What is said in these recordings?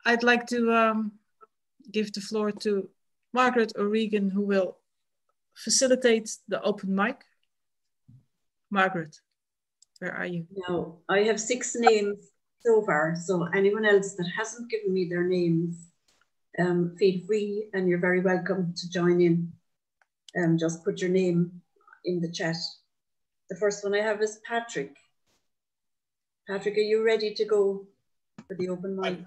I'd like to give the floor to Margaret O'Regan, who will facilitate the open mic. Margaret, where are you? Now, I have 6 names so far, so anyone else that hasn't given me their names, feel free and you're very welcome to join in. Just put your name in the chat. The first one I have is Patrick. Patrick, are you ready to go for the open mic?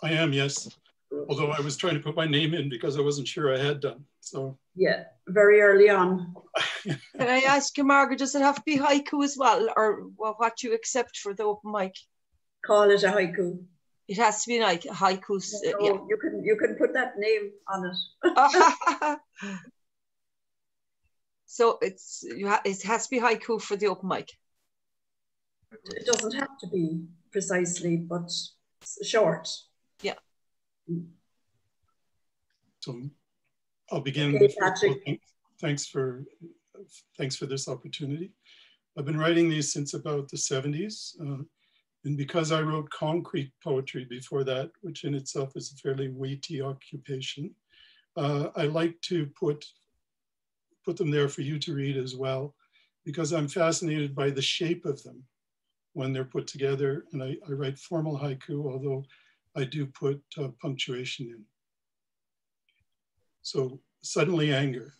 I am, yes. Although I was trying to put my name in because I wasn't sure I had done. So yeah, very early on. Can I ask you, Margaret, does it have to be haiku as well, or what you accept for the open mic? Call it a haiku. It has to be like haikus. No, yeah. You can put that name on it. So it has to be haiku for the open mic. It doesn't have to be precisely, but short. Yeah. So I'll begin. Okay, Patrick. Thanks for this opportunity. I've been writing these since about the 70s. And because I wrote concrete poetry before that, which in itself is a fairly weighty occupation, I like to put them there for you to read as well, because I'm fascinated by the shape of them when they're put together. And I write formal haiku, although I do put punctuation in. So suddenly anger,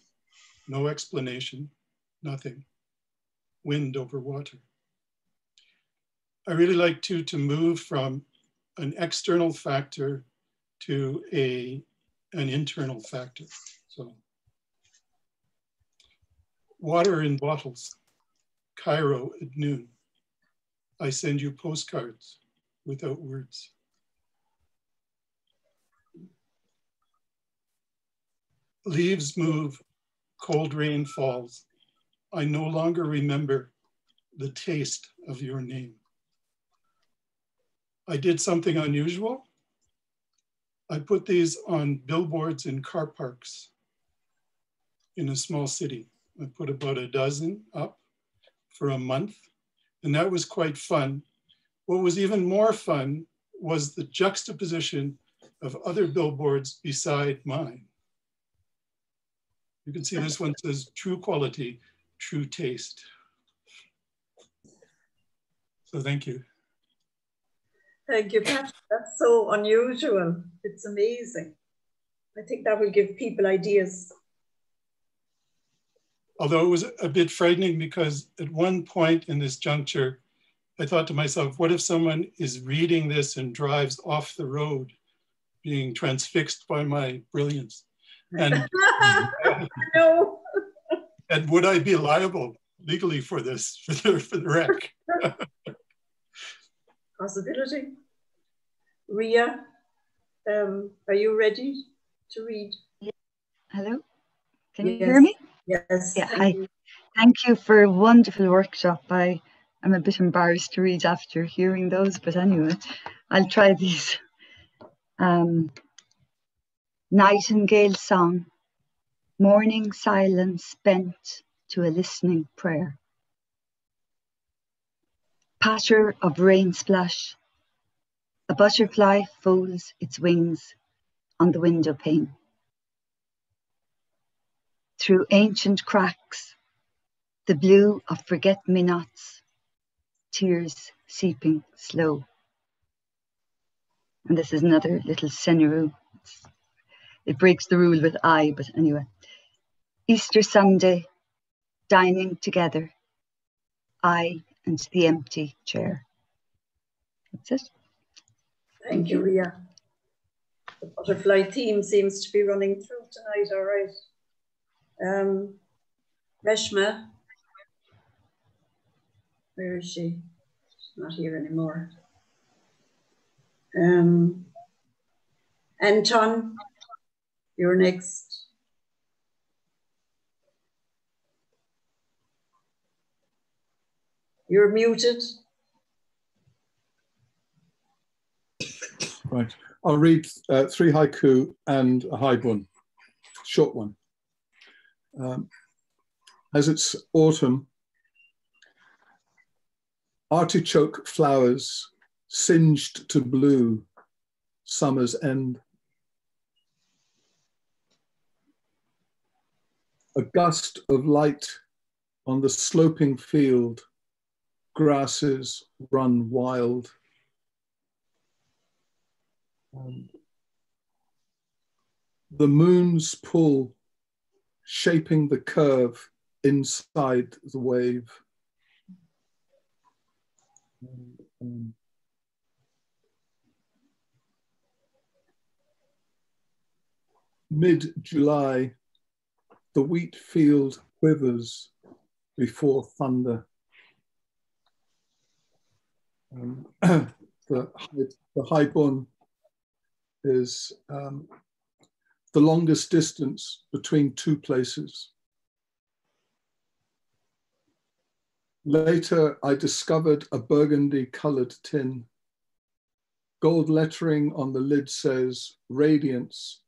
no explanation, nothing, wind over water. I really like to move from an external factor to an internal factor. So, water in bottles, Cairo at noon. I send you postcards without words. Leaves move, cold rain falls. I no longer remember the taste of your name. I did something unusual. I put these on billboards in car parks in a small city. I put about a dozen up for a month, and that was quite fun. What was even more fun was the juxtaposition of other billboards beside mine. You can see this one says true quality, true taste. So thank you. Thank you, Patrick. That's so unusual. It's amazing. I think that will give people ideas. Although it was a bit frightening because at one point in this juncture, I thought to myself, what if someone is reading this and drives off the road, being transfixed by my brilliance? And, no. And would I be liable legally for this, for the wreck? Possibility. Ria, are you ready to read? Yeah. Hello, can you hear me? Yes. Yeah, hi. Thank you for a wonderful workshop. I am a bit embarrassed to read after hearing those, but anyway, I'll try these. Nightingale song, morning silence bent to a listening prayer. Patter of rain splash, a butterfly folds its wings on the window pane. Through ancient cracks, the blue of forget-me-nots, tears seeping slow. And this is another little senaru. It breaks the rule with I, but anyway. Easter Sunday, dining together, I and the empty chair. That's it. Thank you, Ria. The butterfly theme seems to be running through tonight, all right. Reshma, where is she? She's not here anymore. Anton, you're next. You're muted. Right. I'll read 3 haiku and a haibun, short one. As it's autumn, artichoke flowers singed to blue summer's end. A gust of light on the sloping field, grasses run wild. The moon's pull, shaping the curve inside the wave. Mid-July, the wheat field quivers before thunder. The Haikubes is the longest distance between two places. Later, I discovered a burgundy-colored tin. Gold lettering on the lid says, Radiance,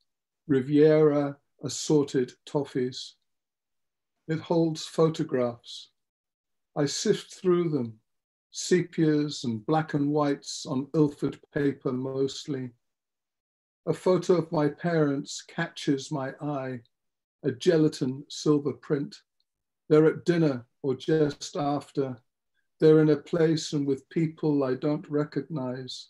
Riviera Assorted Toffees. It holds photographs. I sift through them, sepias and black and whites on Ilford paper mostly. A photo of my parents catches my eye, a gelatin silver print. They're at dinner or just after. They're in a place and with people I don't recognize.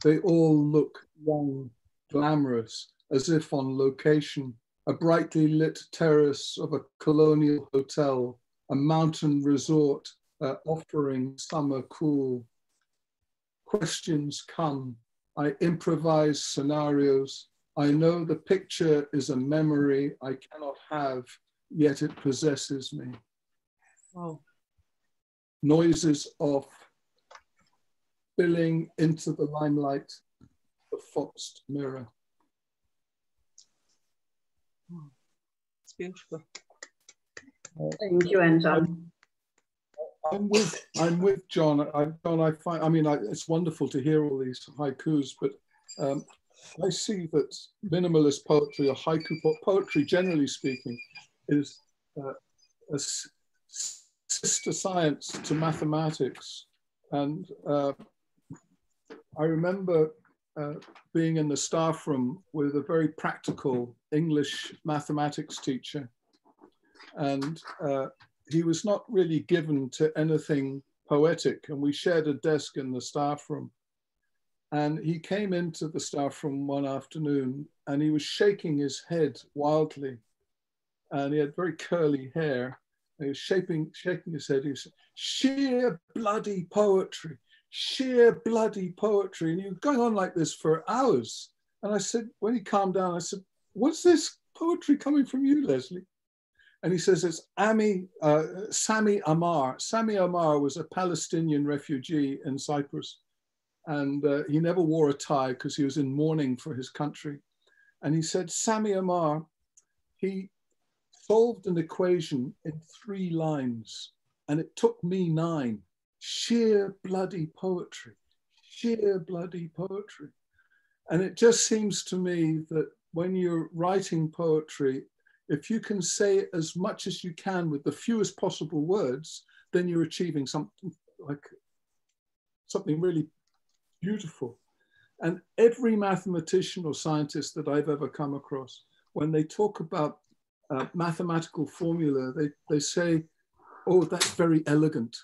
They all look young, glamorous, as if on location. A brightly lit terrace of a colonial hotel, a mountain resort offering summer cool. Questions come. I improvise scenarios. I know the picture is a memory I cannot have, yet it possesses me. Wow. Noises off, spilling into the limelight, the foxed mirror. It's beautiful. Thank you, Anton. I'm with John. It's wonderful to hear all these haikus, but I see that minimalist poetry or haiku poetry, generally speaking, is a sister science to mathematics. And I remember being in the staff room with a very practical English mathematics teacher. And he was not really given to anything poetic. And we shared a desk in the staff room. And he came into the staff room one afternoon and he was shaking his head wildly. And he had very curly hair. And he was shaking his head. He said, sheer bloody poetry, sheer bloody poetry. And he was going on like this for hours. And I said, when he calmed down, I said, what's this poetry coming from you, Leslie? And he says, it's Sami Amar. Sami Amar was a Palestinian refugee in Cyprus. And he never wore a tie because he was in mourning for his country. And he said, Sami Amar, he solved an equation in 3 lines. And it took me 9. Sheer bloody poetry, sheer bloody poetry. And it just seems to me that when you're writing poetry, if you can say as much as you can with the fewest possible words, then you're achieving something really beautiful. And every mathematician or scientist that I've ever come across, when they talk about mathematical formula, they say, oh, that's very elegant.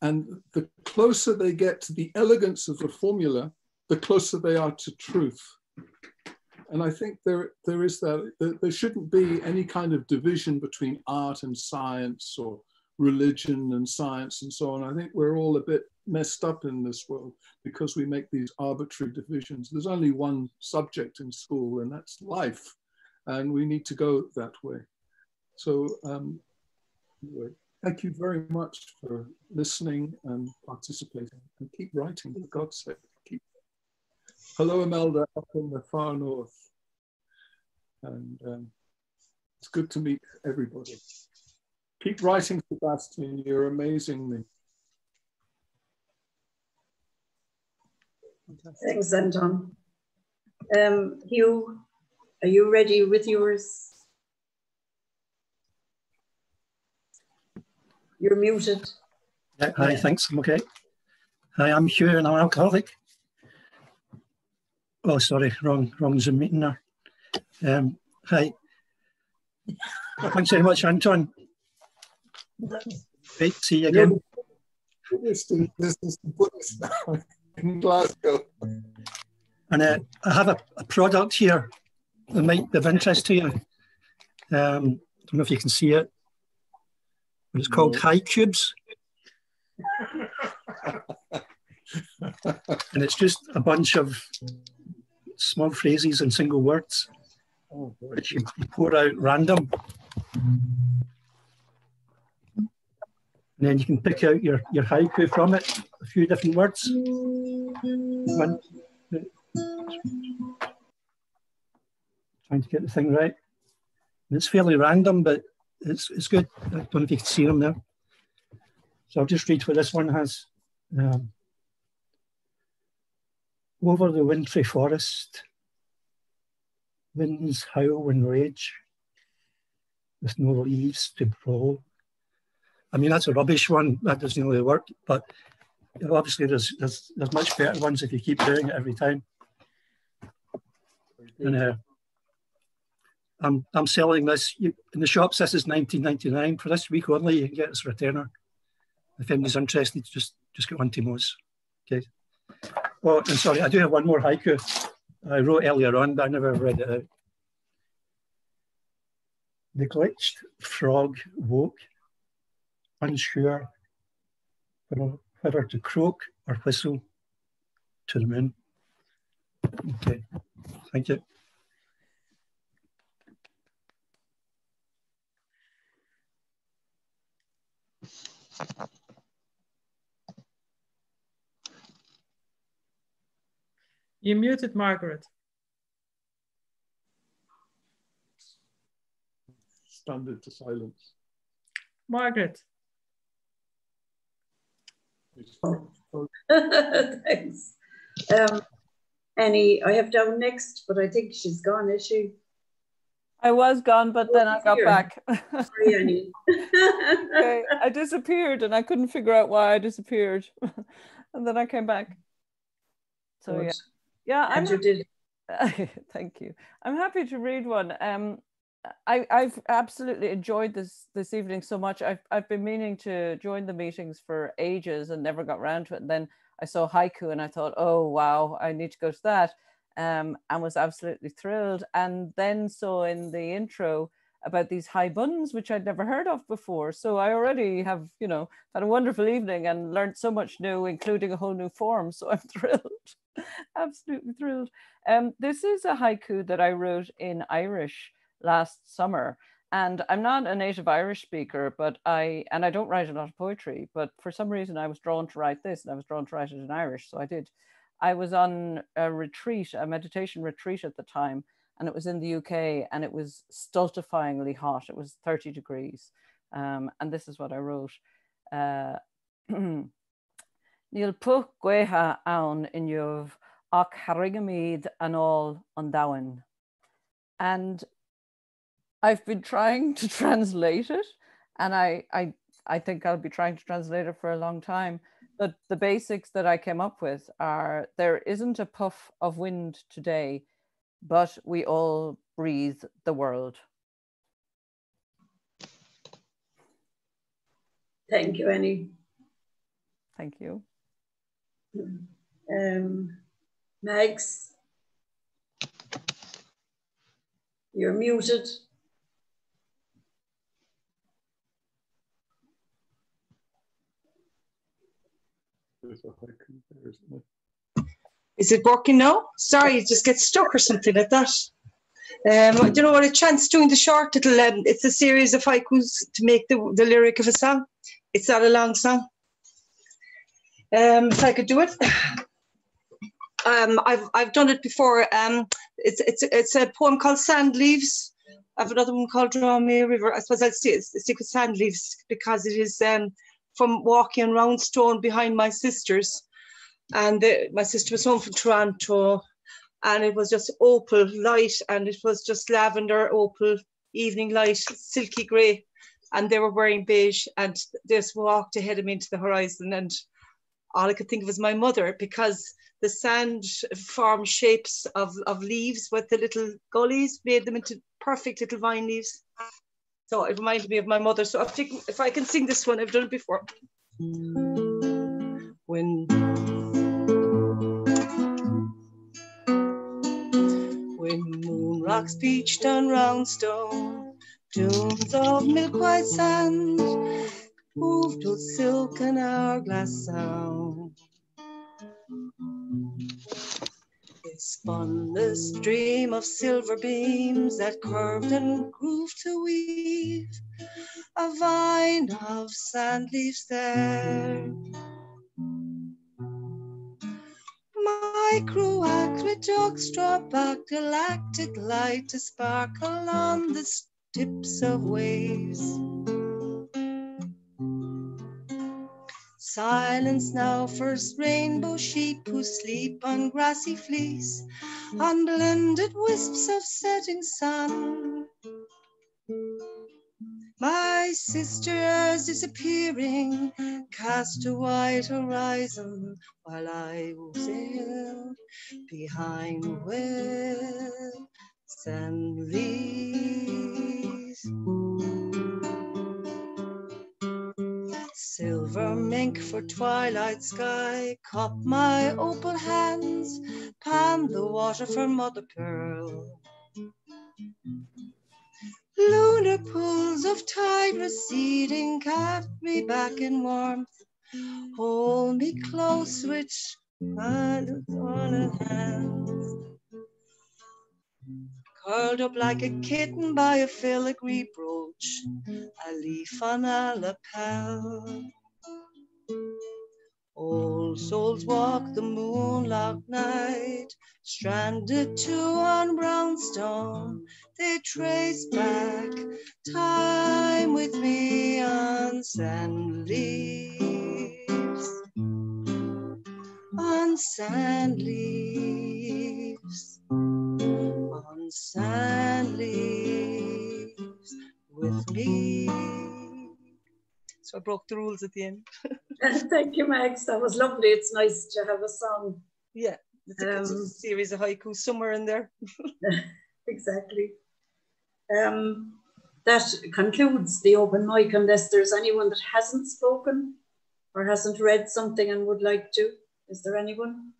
And the closer they get to the elegance of the formula, the closer they are to truth. And I think there is that, there shouldn't be any kind of division between art and science or religion and science and so on. I think we're all a bit messed up in this world because we make these arbitrary divisions. There's only one subject in school and that's life. And we need to go that way. So anyway, thank you very much for listening and participating, and keep writing, for God's sake. Hello, Imelda, up in the far north. And it's good to meet everybody. Keep writing, Sebastian, you're amazing me. Thanks, Anton. Hugh, are you ready with yours? You're muted. Yeah, hi, thanks, I'm okay. Hi, I'm Hugh and I'm an alcoholic. Oh, sorry, wrong Zoom meeting there. Hi. Thanks very much, Anton. Great to see you again. This is the Buddhist now in Glasgow. And I have a product here that might be of interest to you. I don't know if you can see it. It's called Haikubes. And it's just a bunch of small phrases and single words which you pour out random. And then you can pick out your haiku from it, a few different words. Trying to get the thing right. And it's fairly random, but it's good. I don't know if you can see them there. So I'll just read what this one has. Over the wintry forest, winds howl and rage, with no leaves to blow. I mean, that's a rubbish one. That doesn't really work. But obviously, there's much better ones if you keep doing it every time. And I'm selling this in the shops. This is $19.99 for this week only. You can get this returner. If anybody's interested, just get one to Mo's. Okay. Oh, and sorry, I do have one more haiku I wrote earlier on, but I never read it out. The glitched frog woke, unsure whether to croak or whistle to the moon. Okay, thank you. You're muted, Margaret. Standard to silence. Margaret. Thanks. Annie, I have down next, but I think she's gone, is she? I was gone, but then I got back. Sorry, Annie. Okay, I disappeared and I couldn't figure out why I disappeared. And then I came back. So Good. yeah, And you did. Thank you. I'm happy to read one. I've absolutely enjoyed this evening so much. I've been meaning to join the meetings for ages and never got around to it. And then I saw haiku and I thought, oh wow, I need to go to that. And was absolutely thrilled. And then saw in the intro about these high buns, which I'd never heard of before. So I already have, had a wonderful evening and learned so much new, including a whole new form. So I'm thrilled, absolutely thrilled. This is a haiku that I wrote in Irish last summer. And I'm not a native Irish speaker, but I don't write a lot of poetry, but for some reason I was drawn to write this and I was drawn to write it in Irish. So I did. I was on a retreat, a meditation retreat at the time, and it was in the UK and it was stultifyingly hot. It was 30 degrees. And this is what I wrote. Níl puch gweha aun in yov ach harigamid an all on dawan. And I've been trying to translate it, and I think I'll be trying to translate it for a long time. But the basics that I came up with are: there isn't a puff of wind today, but we all breathe the world. Thank you, Annie. Thank you. Mags, you're muted. Is it working now? Sorry, it just gets stuck or something like that. I don't know what a chance doing the short little, it's a series of haikus to make the lyric of a song. It's not a long song. If I could do it. I've done it before. It's a poem called Sand Leaves. I have another one called Draw Me a River. I suppose I'll stick with Sand Leaves because it is from walking on round stone behind my sisters. And my sister was home from Toronto, and it was just opal light, and it was just lavender, opal, evening light, silky grey, and they were wearing beige, and they just walked ahead of me into the horizon, and all I could think of was my mother, because the sand form shapes of leaves with the little gullies, made them into perfect little vine leaves. So it reminded me of my mother. So if I can sing this one, I've done it before. When moon rocks beached on round stone, dunes of milk white sand, moved with silk and hourglass sound. They spun the stream of silver beams that curved and grooved to weave a vine of sand leaves there. Micro aqueducts draw back galactic light to sparkle on the tips of waves. Silence now, first rainbow sheep who sleep on grassy fleece, on blended wisps of setting sun. My sisters disappearing cast a white horizon while I sail behind with sand leaves. Silver mink for twilight sky, cup my opal hands, pan the water for mother pearl. Lunar pools of tide receding cast me back in warmth, hold me close with silent hands. Curled up like a kitten by a filigree brooch, a leaf on a lapel. Old souls walk the moonlocked night, stranded two on brown stone. They trace back time with me on sand leaves, on sand leaves, on sand leaves with me. So I broke the rules at the end. Thank you, Max. That was lovely. It's nice to have a song. Yeah, it's a series of haikus somewhere in there. Exactly. That concludes the open mic, unless there's anyone that hasn't spoken or hasn't read something and would like to. Is there anyone?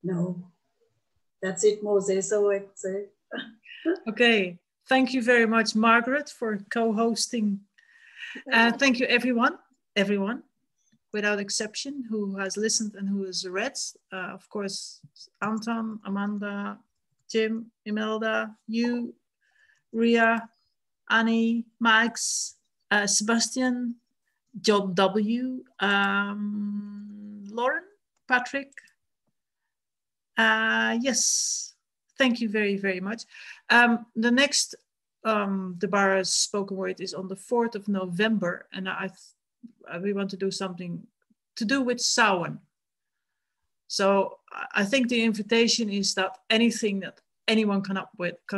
No. That's it, Mose, so I'd say. Okay. Thank you very much, Margaret, for co-hosting. Thank you, everyone, without exception, who has listened and who has read. Of course, Anton, Amanda, Jim, Imelda, you, Ria, Annie, Max, Sebastian, John W, Lauren, Patrick. Yes, thank you very, very much. The next Deborah's spoken word is on the 4th of November, and we want to do something to do with Samhain. So I think the invitation is that anything that anyone can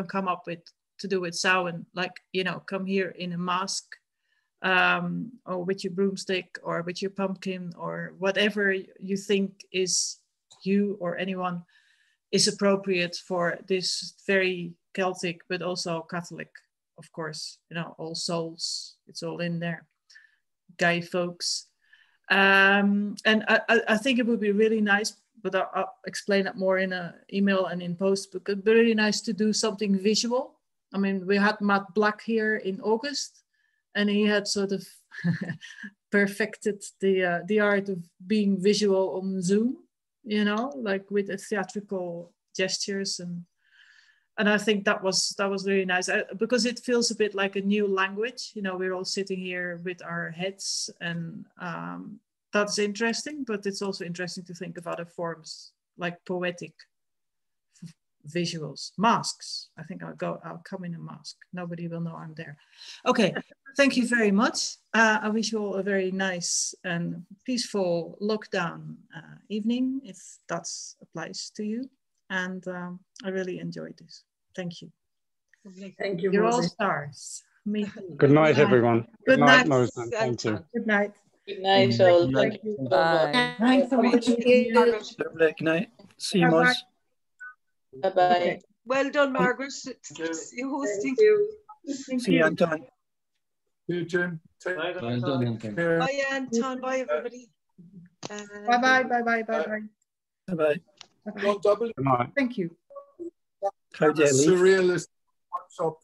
come up with to do with Samhain, like, you know, come here in a mask, or with your broomstick or with your pumpkin or whatever you think is you or anyone is appropriate for this very Celtic, but also Catholic, of course, you know, All Souls, it's all in there, gay folks. And I think it would be really nice, but I'll explain that more in an email and in post, but it'd be really nice to do something visual. I mean, we had Matt Black here in August, and he had sort of perfected the art of being visual on Zoom, you know, like with the theatrical gestures, and I think that was really nice, because it feels a bit like a new language. You know, we're all sitting here with our heads, and that's interesting, but it's also interesting to think of other forms like poetic visuals, masks. I think I'll come in a mask. Nobody will know I'm there. Okay, thank you very much. I wish you all a very nice and peaceful lockdown evening, if that applies to you. And I really enjoyed this. Thank you. Thank you. You're all stars. Me too. Good night, everyone. Good night. Mosen. Thank you. Good night. Good night, all. Thank you so much. Thanks so much. Good night. See you, Moz. Bye-bye. Okay. Well done, Margaret. You hosting. See you, Anton. See you, Jim. Well done, Anton. Bye, Anton. Bye, everybody. Bye-bye, bye-bye, bye-bye. Bye-bye. John W. Thank you. How do I leave? Surrealist workshop.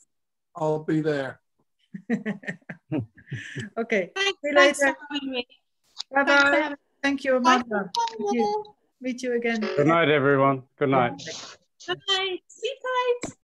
I'll be there. Okay. Thanks, See you thanks later. for having me. Bye-bye. Thank you, Amanda. Thank you. Meet you again. Good night, everyone. Good night. Bye. Sleep tight.